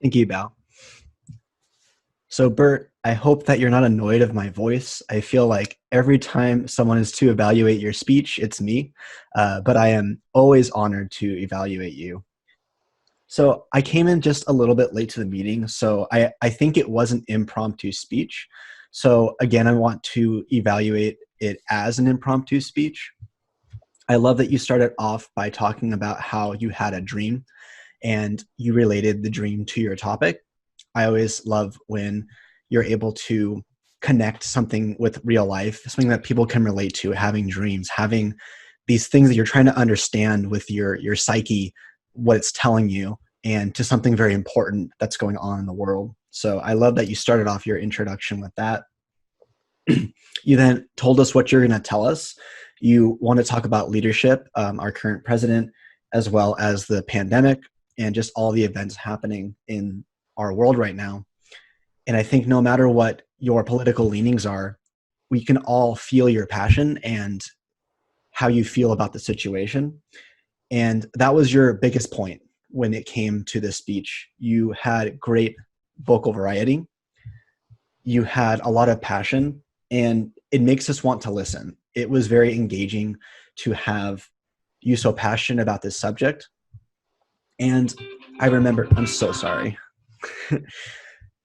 Thank you, Bao. So, Bert, I hope that you're not annoyed of my voice. I feel like every time someone is to evaluate your speech, it's me. But I am always honored to evaluate you. So, I came in just a little bit late to the meeting. So, I think it was an impromptu speech. So, again, I want to evaluate it as an impromptu speech. I love that you started off by talking about how you had a dream and you related the dream to your topic. I always love when you're able to connect something with real life, something that people can relate to, having dreams, having these things that you're trying to understand with your psyche, what it's telling you, and to something very important that's going on in the world. So I love that you started off your introduction with that. You then told us what you're going to tell us. You want to talk about leadership, our current president, as well as the pandemic and just all the events happening in our world right now. And I think no matter what your political leanings are, we can all feel your passion and how you feel about the situation. And that was your biggest point when it came to this speech. You had great vocal variety, you had a lot of passion, and it makes us want to listen. It was very engaging to have you so passionate about this subject. And I remember, I'm so sorry.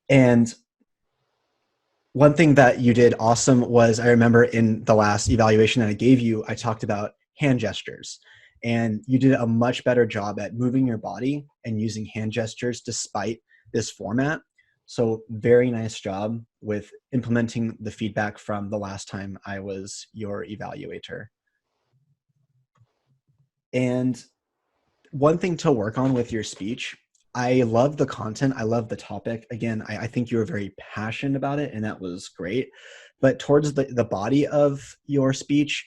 And one thing that you did awesome was I remember in the last evaluation that I gave you, I talked about hand gestures. And you did a much better job at moving your body and using hand gestures despite this format. So, very nice job with implementing the feedback from the last time I was your evaluator. And one thing to work on with your speech, I love the content. I love the topic. Again, I think you were very passionate about it, and that was great. But towards the body of your speech,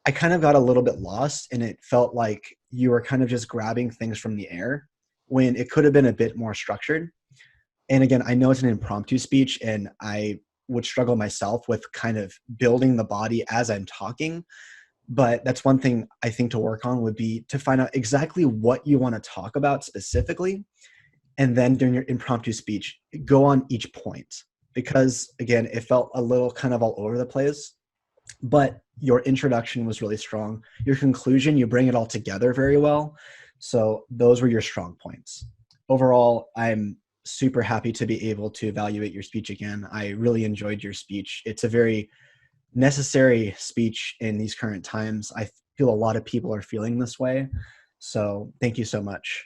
I kind of got a little bit lost, and it felt like you were kind of just grabbing things from the air when it could have been a bit more structured. And again, I know it's an impromptu speech, and I would struggle myself with kind of building the body as I'm talking, but that's one thing I think to work on would be to find out exactly what you want to talk about specifically. And then during your impromptu speech, go on each point. Because again, it felt a little kind of all over the place, but your introduction was really strong. Your conclusion, you bring it all together very well. So those were your strong points. Overall, I'm super happy to be able to evaluate your speech again. I really enjoyed your speech. It's a very necessary speech in these current times. I feel a lot of people are feeling this way. So thank you so much.